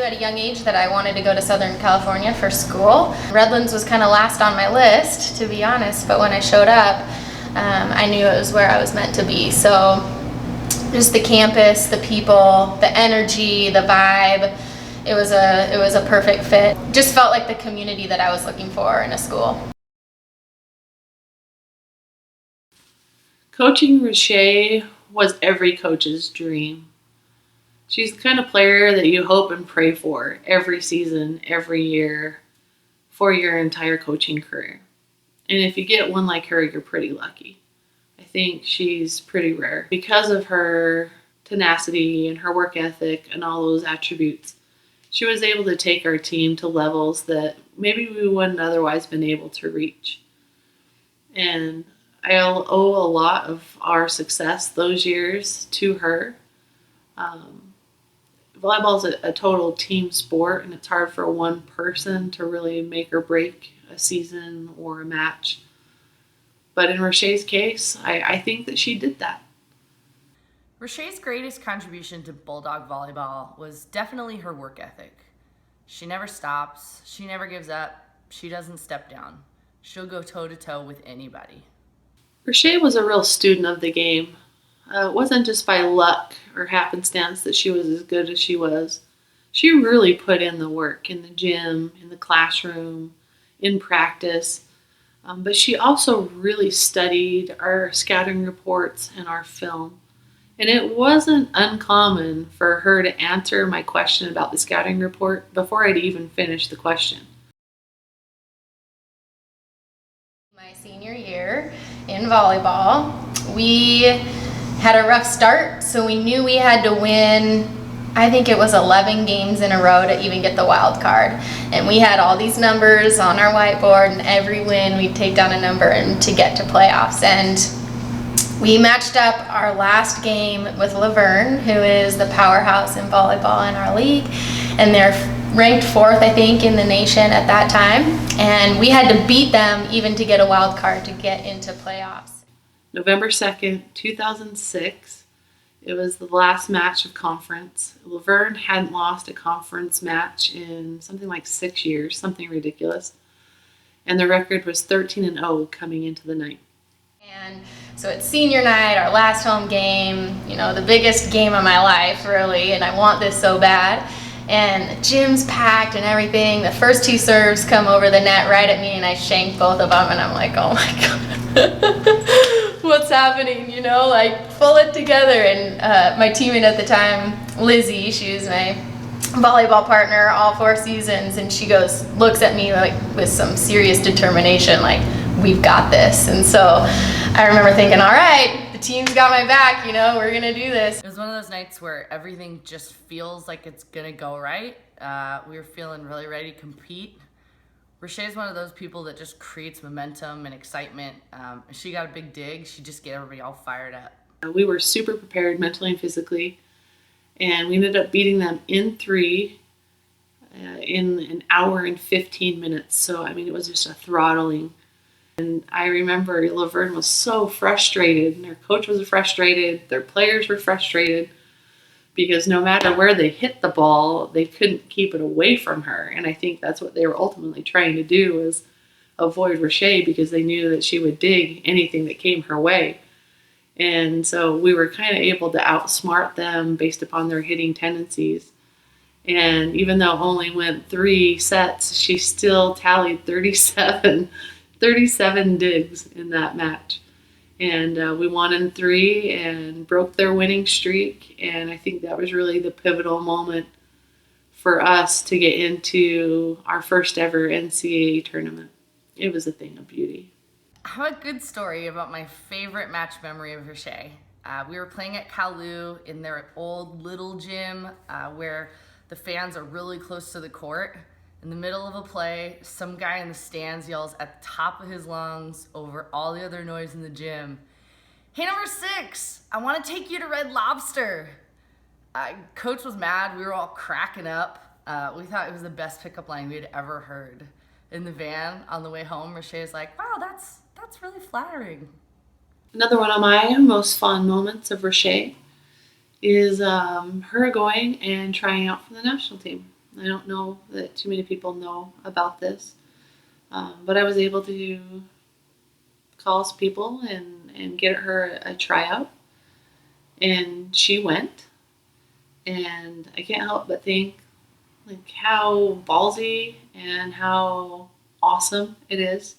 at a young age that I wanted to go to Southern California for school. Redlands was kind of last on my list, to be honest, but when I showed up, I knew it was where I was meant to be. So just the campus, the people, the energy, the vibe, it was a perfect fit. Just felt like the community that I was looking for in a school. Coaching Rachae was every coach's dream. She's the kind of player that you hope and pray for every season, every year, for your entire coaching career. And if you get one like her, you're pretty lucky. I think she's pretty rare. Because of her tenacity and her work ethic and all those attributes, she was able to take our team to levels that maybe we wouldn't otherwise been able to reach. And I owe a lot of our success those years to her. Volleyball is a total team sport, and it's hard for one person to really make or break a season or a match. But in Rachae's case, I think that she did that. Rachae's greatest contribution to Bulldog volleyball was definitely her work ethic. She never stops, she never gives up, she doesn't step down. She'll go toe-to-toe with anybody. Rachae was a real student of the game. It wasn't just by luck or happenstance that she was as good as she was. She really put in the work in the gym, in the classroom, in practice. But she also really studied our scouting reports and our film. And it wasn't uncommon for her to answer my question about the scouting report before I'd even finished the question. My senior year in volleyball, we had a rough start, so we knew we had to win, I think it was 11 games in a row to even get the wild card. And we had all these numbers on our whiteboard, and every win we'd take down a number and to get to playoffs. And we matched up our last game with Laverne, who is the powerhouse in volleyball in our league, and they're ranked 4th, I think, in the nation at that time. And we had to beat them even to get a wild card to get into playoffs. November 2nd, 2006, it was the last match of conference. Laverne hadn't lost a conference match in something like 6 years, something ridiculous. And the record was 13-0 coming into the night. And so it's senior night, our last home game, you know, the biggest game of my life, really, and I want this so bad. And the gym's packed and everything. The first 2 serves come over the net right at me, and I shank both of them, and I'm like, oh my God, what's happening, you know, like, pull it together. And my teammate at the time, Lizzie, she was my volleyball partner all 4 seasons, and she looks at me like with some serious determination, like, we've got this. And so I remember thinking, all right, the team's got my back, you know, we're gonna do this. It was one of those nights where everything just feels like it's gonna go right. We were feeling really ready to compete. Rachae's one of those people that just creates momentum and excitement. She got a big dig, she just get everybody all fired up. We were super prepared mentally and physically, and we ended up beating them in 3 in an hour and 15 minutes. So, I mean, it was just a throttling. And I remember Laverne was so frustrated, and their coach was frustrated, their players were frustrated, because no matter where they hit the ball, they couldn't keep it away from her. And I think that's what they were ultimately trying to do, was avoid Rachae, because they knew that she would dig anything that came her way. And so we were kind of able to outsmart them based upon their hitting tendencies. And even though it only went 3 sets, she still tallied 37 digs in that match. And we won in 3 and broke their winning streak. And I think that was really the pivotal moment for us to get into our first ever NCAA tournament. It was a thing of beauty. I have a good story about my favorite match memory of Rachae. We were playing at Kowloon in their old little gym where the fans are really close to the court. In the middle of a play, some guy in the stands yells at the top of his lungs over all the other noise in the gym, "Hey, number 6, I want to take you to Red Lobster." Coach was mad. We were all cracking up. We thought it was the best pickup line we had ever heard. In the van on the way home, Rachae was like, "Wow, that's really flattering." Another one of my most fond moments of Rachae is her going and trying out for the national team. I don't know that too many people know about this, but I was able to call some people and get her a tryout, and she went. And I can't help but think like how ballsy and how awesome it is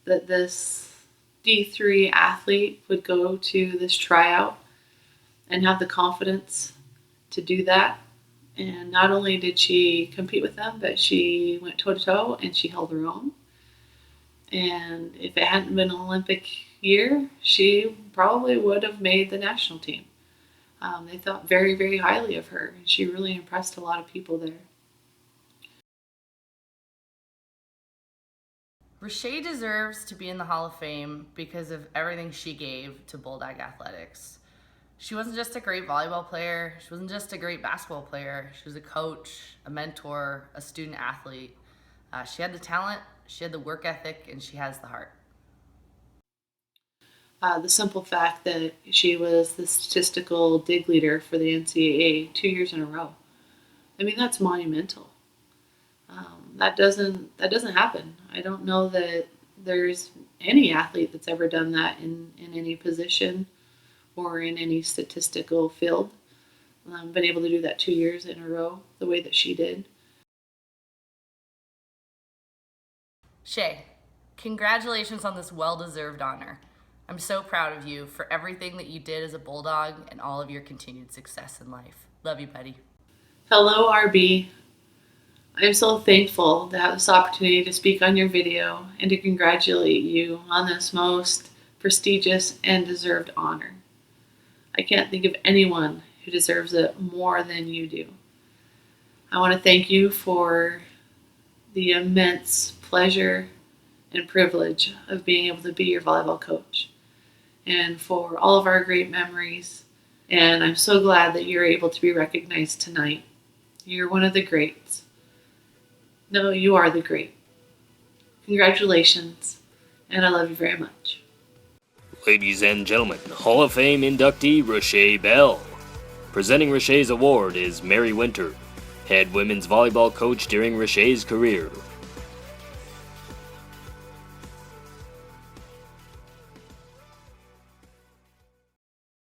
that this D3 athlete would go to this tryout and have the confidence to do that. And not only did she compete with them, but she went toe to toe and she held her own. And if it hadn't been an Olympic year, she probably would have made the national team. They thought very, very highly of her. She really impressed a lot of people there. Rachae deserves to be in the Hall of Fame because of everything she gave to Bulldog athletics. She wasn't just a great volleyball player. She wasn't just a great basketball player. She was a coach, a mentor, a student athlete. She had the talent, she had the work ethic, and she has the heart. The simple fact that she was the statistical dig leader for the NCAA 2 years in a row. I mean, that's monumental. That doesn't happen. I don't know that there's any athlete that's ever done that in any position or in any statistical field. Been able to do that 2 years in a row the way that she did. Shay, congratulations on this well-deserved honor. I'm so proud of you for everything that you did as a Bulldog and all of your continued success in life. Love you, buddy. Hello, RB. I am so thankful to have this opportunity to speak on your video and to congratulate you on this most prestigious and deserved honor. I can't think of anyone who deserves it more than you do. I want to thank you for the immense pleasure and privilege of being able to be your volleyball coach, and for all of our great memories. And I'm so glad that you're able to be recognized tonight. You're one of the greats. No, you are the great. Congratulations, and I love you very much. Ladies and gentlemen, Hall of Fame inductee Rachae Bell. Presenting Rachae's award is Mary Winter, head women's volleyball coach during Rachae's career.